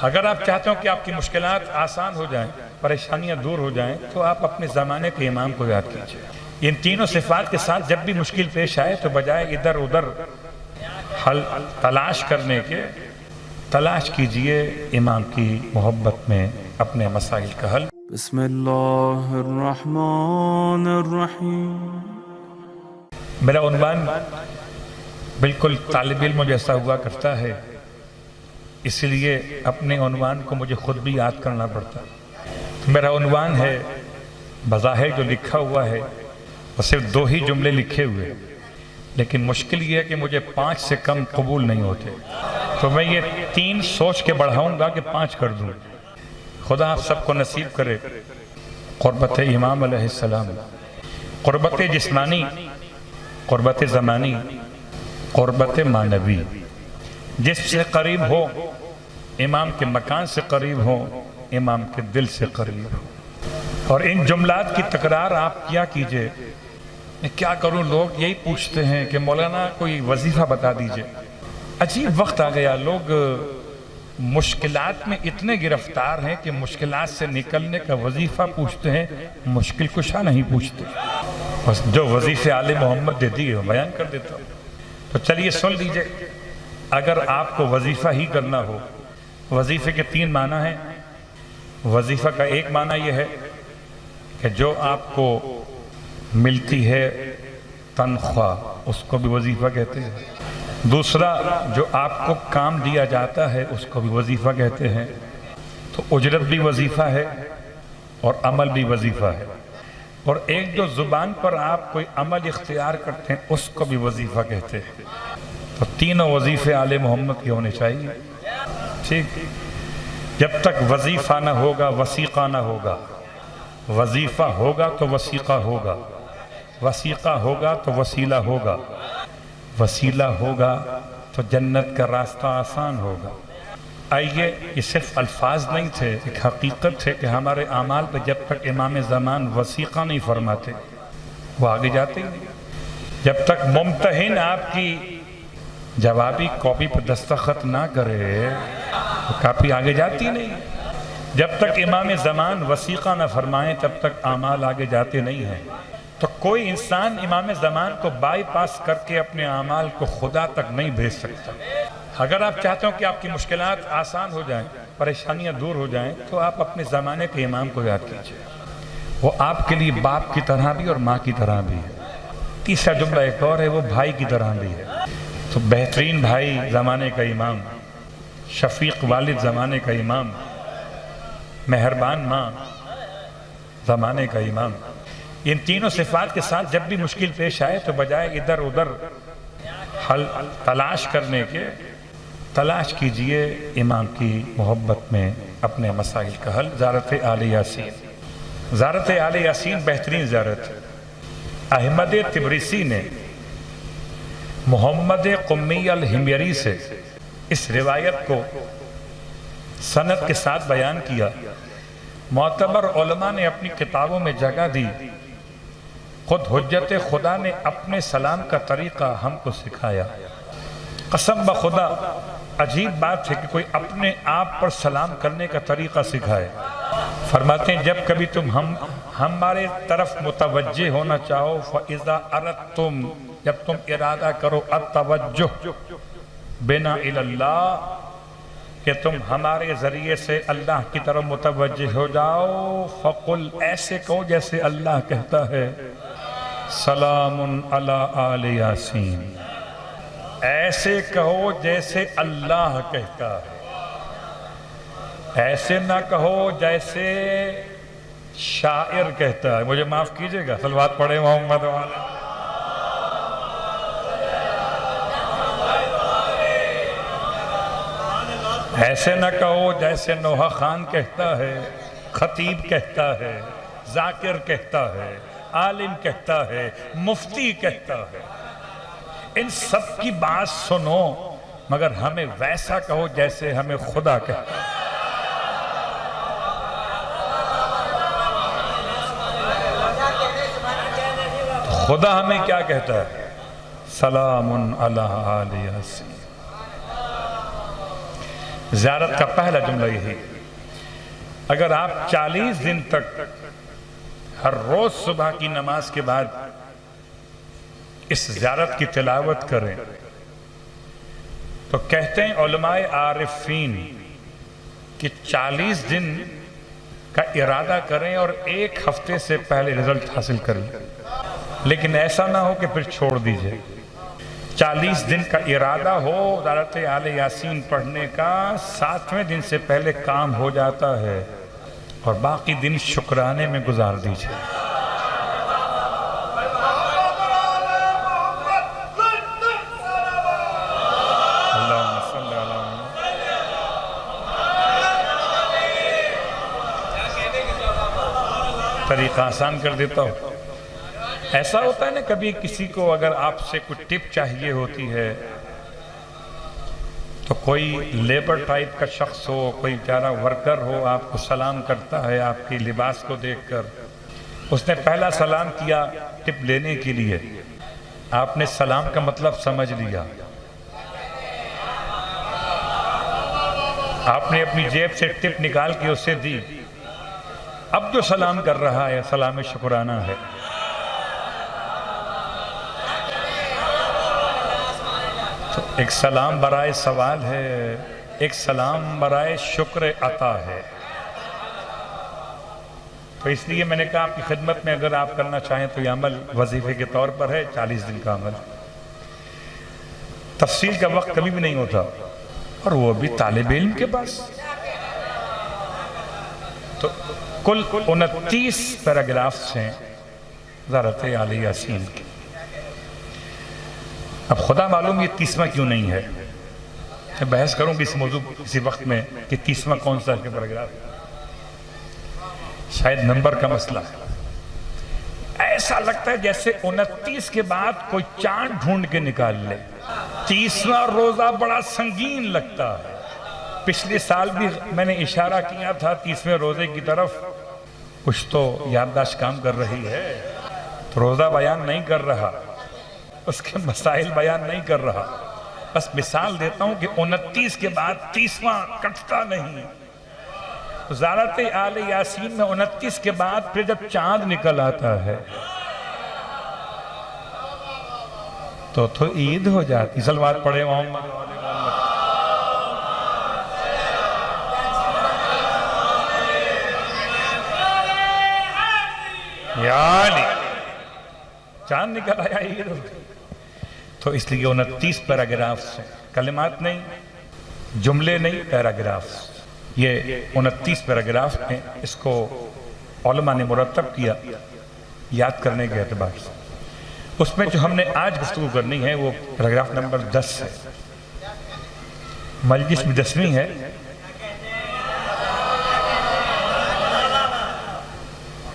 اگر آپ چاہتے ہو کہ آپ کی مشکلات آسان ہو جائیں، پریشانیاں دور ہو جائیں، تو آپ اپنے زمانے کے امام کو یاد کیجئے۔ ان تینوں صفات کے ساتھ جب بھی مشکل پیش آئے تو بجائے ادھر ادھر حل تلاش کرنے کے، تلاش کیجئے امام کی محبت میں اپنے مسائل کا حل۔ بسم اللہ الرحمن الرحیم۔ میرا عنوان بالکل طالب علم جیسا ہوا کرتا ہے، اس لیے اپنے عنوان کو مجھے خود بھی یاد کرنا پڑتا ہے۔ میرا عنوان ہے، بظاہر جو لکھا ہوا ہے وہ صرف 2 ہی جملے لکھے ہوئے، لیکن مشکل یہ ہے کہ مجھے 5 سے کم قبول نہیں ہوتے، تو میں یہ 3 سوچ کے بڑھاؤں گا کہ 5 کر دوں۔ خدا آپ سب کو نصیب کرے قربت امام علیہ السلام، قربت جسمانی، قربت زمانی، قربت معنوی۔ جس سے قریب ہو امام کے مکان سے قریب ہو، امام کے دل سے قریب ہو۔ اور ان جملات کی تکرار آپ کیا کیجئے۔ میں کیا کروں، لوگ یہی پوچھتے ہیں کہ مولانا کوئی وظیفہ بتا دیجئے۔ عجیب وقت آ گیا، لوگ مشکلات میں اتنے گرفتار ہیں کہ مشکلات سے نکلنے کا وظیفہ پوچھتے ہیں، مشکل کشا نہیں پوچھتے۔ بس جو وظیفے آل محمد دے دیے بیان کر دیتا ہوں۔ تو چلیے سن لیجئے، اگر آپ کو وظیفہ ہی کرنا ہو، وظیفے کے 3 معنی ہیں۔ وظیفہ کا ایک معنی یہ ہے کہ جو آپ کو ملتی ہے تنخواہ، اس کو بھی وظیفہ کہتے ہیں۔ دوسرا، جو آپ کو کام دیا جاتا ہے اس کو بھی وظیفہ کہتے ہیں۔ تو اجرت بھی وظیفہ ہے اور عمل بھی وظیفہ ہے۔ اور ایک جو زبان پر آپ کوئی عمل اختیار کرتے ہیں اس کو بھی وظیفہ کہتے ہیں۔ تو تینوں وظیفے آل محمد کے ہونے چاہیے، ٹھیک۔ جب تک وظیفہ نہ ہوگا وثیقہ نہ ہوگا، وظیفہ ہوگا تو وثیقہ ہوگا، وثیقہ ہوگا تو وسیلہ ہوگا، وسیلہ ہوگا تو جنت کا راستہ آسان ہوگا۔ آئیے، یہ صرف الفاظ نہیں تھے، ایک حقیقت ہے کہ ہمارے اعمال پہ جب تک امام زمان وثیقہ نہیں فرماتے وہ آگے جاتے ہی نہیں۔ جب تک ممتحن آپ کی جوابی کاپی پر دستخط نہ کرے تو کاپی آگے جاتی نہیں۔ جب تک امام زمان وثیقہ نہ فرمائیں تب تک اعمال آگے جاتے نہیں ہیں۔ تو کوئی انسان امام زمان کو بائی پاس کر کے اپنے اعمال کو خدا تک نہیں بھیج سکتا۔ اگر آپ چاہتے ہو کہ آپ کی مشکلات آسان ہو جائیں، پریشانیاں دور ہو جائیں، تو آپ اپنے زمانے کے امام کو یاد کیجئے۔ وہ آپ کے لیے باپ کی طرح بھی اور ماں کی طرح بھی ہے۔ تیسرا جملہ ایک اور ہے، وہ بھائی کی طرح بھی ہے۔ تو بہترین بھائی زمانے کا امام، شفیق والد زمانے کا امام، مہربان ماں زمانے کا امام۔ ان تینوں صفات کے ساتھ جب بھی مشکل پیش آئے تو بجائے ادھر ادھر حل تلاش کرنے کے، تلاش کیجئے امام کی محبت میں اپنے مسائل کا حل۔ زیارت آل یاسین، زیارت آل یاسین بہترین زیارت ہے۔ احمد تبریسی نے محمد قمی الحمیری سے اس روایت کو سند کے ساتھ بیان کیا۔ معتبر علماء نے اپنی کتابوں میں جگہ دی، خود حجت خدا نے اپنے سلام کا طریقہ ہم کو سکھایا۔ قسم بخدا عجیب بات ہے کہ کوئی اپنے آپ پر سلام کرنے کا طریقہ سکھائے۔ فرماتے ہیں جب کبھی تم ہمارے طرف متوجہ ہونا چاہو، فَإِذَا أَرَدْتُمْ، جب تم ارادہ کرو التوجہ بنا الی اللہ، کہ تم ہمارے ذریعے سے اللہ کی طرف متوجہ ہو جاؤ، فقل، ایسے کہو جیسے اللہ کہتا ہے، سلام علی آل یاسین، ایسے کہو جیسے اللہ کہتا ہے، ایسے نہ کہو جیسے شاعر کہتا ہے۔ مجھے معاف کیجئے گا، صلوات پڑھے محمد والے۔ ایسے نہ کہو جیسے نوحہ خان کہتا ہے، خطیب کہتا ہے، ذاکر کہتا ہے، عالم کہتا ہے، مفتی کہتا ہے۔ ان سب کی بات سنو، مگر ہمیں ویسا کہو جیسے ہمیں خدا کہتا ہے۔ خدا ہمیں کیا کہتا ہے؟ سلام علی آل یاسین۔ زیارت کا پہلا جملہ یہی، اگر آپ 40 دن تک ہر روز صبح کی نماز کے بعد اس زیارت کی تلاوت کریں تو کہتے ہیں علماء عارفین کہ 40 دن کا ارادہ کریں اور 1 ہفتے سے پہلے رزلٹ حاصل کریں، لیکن ایسا نہ ہو کہ پھر چھوڑ دیجئے۔ 40 دن کا ارادہ ہو سورۃ آل یاسین پڑھنے کا، 7ویں دن سے پہلے کام ہو جاتا ہے اور باقی دن شکرانے میں گزار دیجئے۔ اللہم صلی علی محمد۔ طریقہ آسان کر دیتا ہوں۔ ایسا ہوتا ہے نا کبھی کسی کو اگر آپ سے کوئی ٹپ چاہیے ہوتی ہے تو کوئی لیبر ٹائپ کا شخص ہو، کوئی بیچارہ ورکر ہو، آپ کو سلام کرتا ہے آپ کے لباس کو دیکھ کر، اس نے پہلا سلام کیا ٹپ لینے کے لیے، آپ نے سلام کا مطلب سمجھ لیا، آپ نے اپنی جیب سے ٹپ نکال کے اسے دی، اب جو سلام کر رہا ہے سلام شکرانہ ہے۔ ایک سلام برائے سوال ہے، ایک سلام برائے شکر عطا ہے۔ تو اس لیے میں نے کہا آپ کی خدمت میں اگر آپ کرنا چاہیں تو یہ عمل وظیفے کے طور پر ہے، 40 دن کا عمل۔ تفصیل کا وقت کبھی بھی نہیں ہوتا، اور وہ بھی طالب علم کے پاس۔ تو کل 29 پیراگرافز ہیں سورۃ آل یاسین کی۔ اب خدا معلوم یہ 30واں کیوں نہیں ہے، میں بحث کروں گی اس موضوع کسی وقت میں کہ 30واں کون سا پیراگراف ہے، شاید نمبر کا مسئلہ ہے۔ ایسا لگتا ہے جیسے 29 کے بعد کوئی چاند ڈھونڈ کے نکال لے۔ 30واں روزہ بڑا سنگین لگتا ہے۔ پچھلے سال بھی میں نے اشارہ کیا تھا 30ویں روزے کی طرف، کچھ تو یادداشت کام کر رہی ہے، تو روزہ بیان نہیں کر رہا، اس کے مسائل بیان نہیں کر رہا، بس مثال دیتا ہوں کہ 29 کے بعد 30واں کٹتا نہیں۔ سورۃ آل یاسین میں 29 کے بعد پھر جب چاند نکل آتا ہے تو عید ہو جاتی۔ صلوات پڑھے محمد۔ یا علی، چاند نکل آیا، عید ہو گئی۔ تو اس لیے 29 پیراگرافز ہیں، کلمات نہیں، جملے نہیں، پیراگرافز۔ یہ 29 پیراگراف ہیں، اس کو علماء نے مرتب کیا یاد کرنے کے اعتبار سے۔ اس میں جو ہم نے آج گفتگو کرنی ہے وہ پیراگراف نمبر 10 ہے، مجلس میں 10ویں ہے۔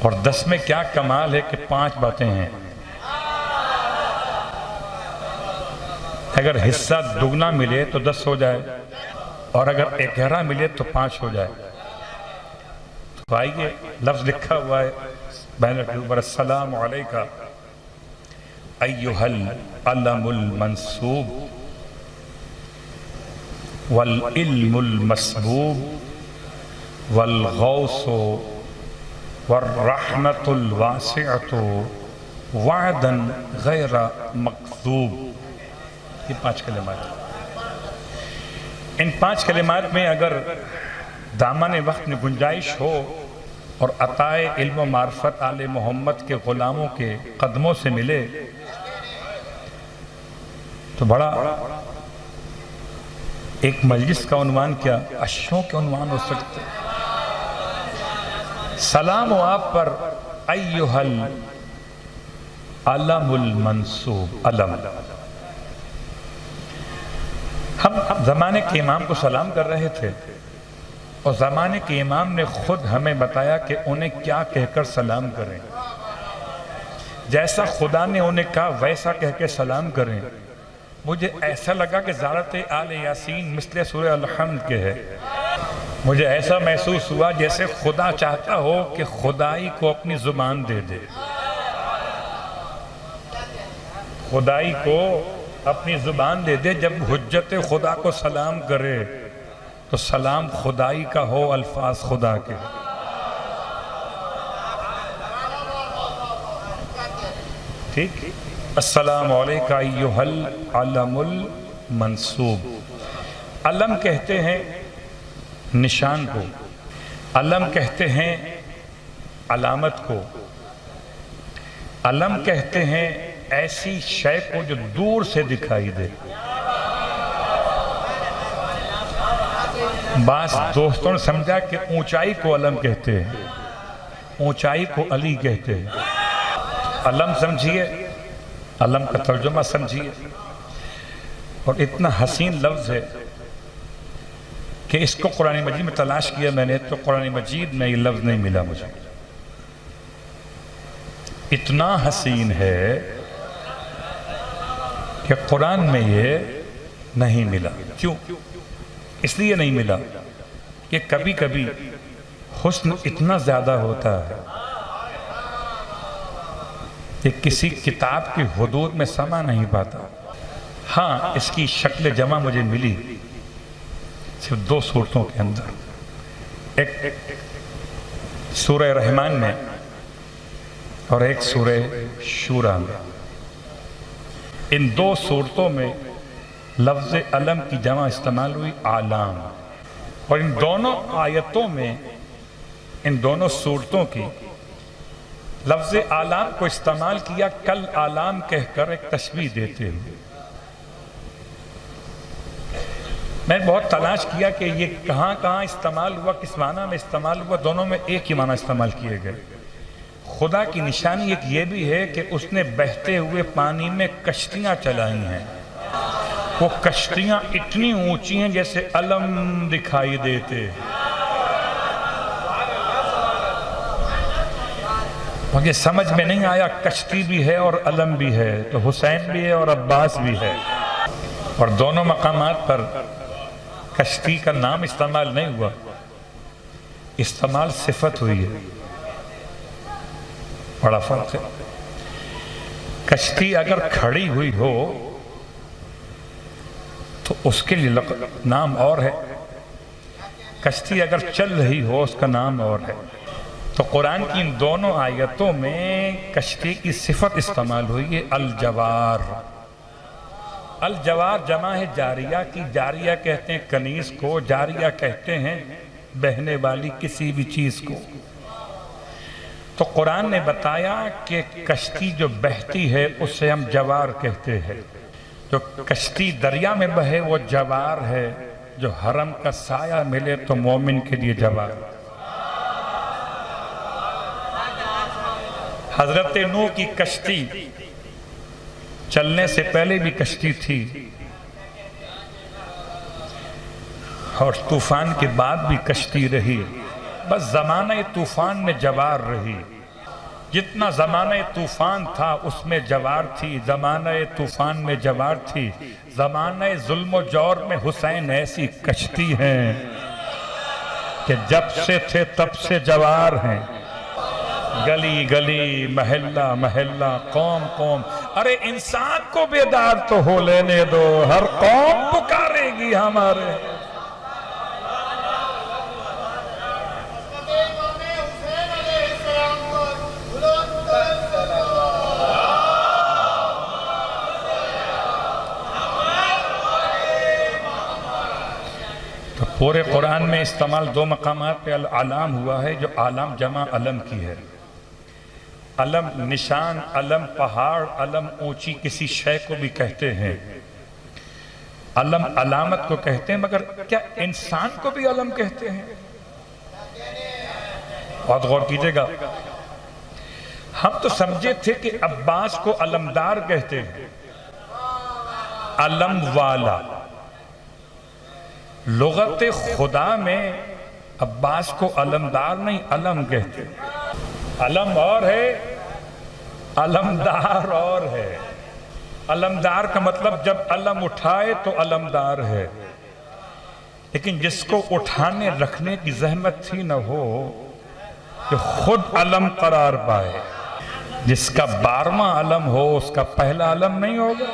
اور 10 میں کیا کمال ہے کہ 5 باتیں ہیں، اگر حصہ دگنا ملے تو 10 ہو جائے، اور اگر 11 ملے تو 5 ہو جائے۔ تو آئیے، لفظ لکھا ہوا ہے بینر کے اوپر، السلام علیکہ ایہا العلم المنصوب والعلم المسبوب والغوث والرحمت الواسعۃ وعدا غیر مکذوب۔ یہ 5 کلمات، ان 5 کلمات میں اگر دامن وقت میں گنجائش ہو اور عطائے علم و معرفت آل محمد کے غلاموں کے قدموں سے ملے تو بڑا ایک مجلس کا عنوان کیا اشوں کے عنوان ہو سکتے۔ سلام ہو آپ پر ایہا العلم المنصوب، علم۔ ہم زمانے کے امام کو سلام کر رہے تھے اور زمانے کے امام نے خود ہمیں بتایا کہ انہیں کیا کہہ کر سلام کریں، جیسا خدا نے انہیں کہا ویسا کہہ کے سلام کریں۔ مجھے ایسا لگا کہ سورۃ آل یاسین مثل سورہ الحمد کے ہے، مجھے ایسا محسوس ہوا جیسے خدا چاہتا ہو کہ خدائی کو اپنی زبان دے دے، خدائی کو اپنی زبان دے دے، جب حجت خدا کو سلام کرے تو سلام خدائی کا ہو، الفاظ خدا کے۔ ٹھیک، السلام علیکہ ایہا العلم المنصوب۔ علم کہتے ہیں نشان کو، علم کہتے ہیں علامت کو، علم کہتے ہیں ایسی شے کو جو دور سے دکھائی دے۔ بعض دوستوں نے سمجھا کہ اونچائی کو علم کہتے ہیں، اونچائی کو علی کہتے ہیں۔ علم سمجھیے، علم کا ترجمہ سمجھیے، اور اتنا حسین لفظ ہے کہ اس کو قرآن مجید میں تلاش کیا میں نے تو قرآن مجید میں یہ لفظ نہیں ملا مجھے۔ اتنا حسین ہے کہ قرآن میں یہ نہیں ملا۔ کیوں؟ اس لیے نہیں ملا کہ کبھی کبھی حسن اتنا زیادہ ہوتا ہے کہ کسی کتاب کی حدود میں سما نہیں پاتا۔ ہاں، اس کی شکل جمع مجھے ملی صرف 2 صورتوں کے اندر، ایک سورہ رحمان میں اور ایک سورہ شورى میں۔ ان 2 صورتوں میں لفظ علم کی جمع استعمال ہوئی اعلام، اور ان دونوں آیتوں میں، ان دونوں صورتوں کی لفظ اعلام کو استعمال کیا کل اعلام کہہ کر ایک تشبیہ دیتے ہوئے۔ میں نے بہت تلاش کیا کہ یہ کہاں کہاں استعمال ہوا، کس معنی میں استعمال ہوا، دونوں میں ایک ہی معنی استعمال کیے گئے۔ خدا کی نشانی ایک یہ بھی ہے کہ اس نے بہتے ہوئے پانی میں کشتیاں چلائی ہیں، وہ کشتیاں اتنی اونچی ہیں جیسے علم دکھائی دیتے۔ مجھے سمجھ میں نہیں آیا، کشتی بھی ہے اور علم بھی ہے، تو حسین بھی ہے اور عباس بھی ہے، اور دونوں مقامات پر کشتی کا نام استعمال نہیں ہوا، استعمال صفت ہوئی ہے۔ بڑا فرق ہے۔ کشتی اگر کھڑی ہوئی ہو تو اس کے لیے نام اور ہے، کشتی اگر چل رہی ہو اس کا نام اور ہے۔ تو قرآن کی ان دونوں آیتوں میں کشتی کی صفت استعمال ہوئی ہے، الجوار۔ الجوار جمع ہے جاریہ کی، جاریہ کہتے ہیں کنیز کو، جاریہ کہتے ہیں بہنے والی کسی بھی چیز کو۔ تو قرآن نے بتایا کہ کشتی جو بہتی ہے اسے ہم جوار کہتے ہیں، جو کشتی دریا میں بہے وہ جوار ہے، جو حرم کا سایہ ملے تو مومن کے لیے جوار۔ حضرت نوح کی کشتی چلنے سے پہلے بھی کشتی تھی، اور طوفان کے بعد بھی کشتی رہی، بس زمانہ طوفان میں جوار رہی۔ جتنا زمانہ طوفان تھا اس میں جوار تھی، زمانہ طوفان میں جوار تھی۔ زمانہ ظلم و جور میں حسین ایسی کشتی ہیں کہ جب سے تھے تب سے جوار ہیں۔ گلی گلی، محلہ محلہ، قوم قوم، ارے انسان کو بیدار تو ہو لینے دو، ہر قوم پکارے گی ہمارے۔ تو پورے قرآن میں استعمال 2 مقامات پہ العلام ہوا ہے، جو عالم جمع علم کی ہے۔ علم نشان، علم پہاڑ، علم اونچی کسی شے کو بھی کہتے ہیں، علم علامت کو کہتے ہیں، مگر کیا انسان کو بھی علم کہتے ہیں؟ بہت غور کیجئے گا۔ ہم تو سمجھے تھے کہ عباس کو علمدار کہتے ہیں، علم والا۔ لغت خدا میں عباس کو علمدار نہیں، علم کہتے ہیں۔ علم اور ہے، علمدار اور ہے۔ علمدار کا مطلب جب علم اٹھائے تو علمدار ہے، لیکن جس کو اٹھانے رکھنے کی زحمت تھی نہ ہو، جو خود علم قرار پائے۔ جس کا 12واں علم ہو اس کا پہلا علم نہیں ہوگا۔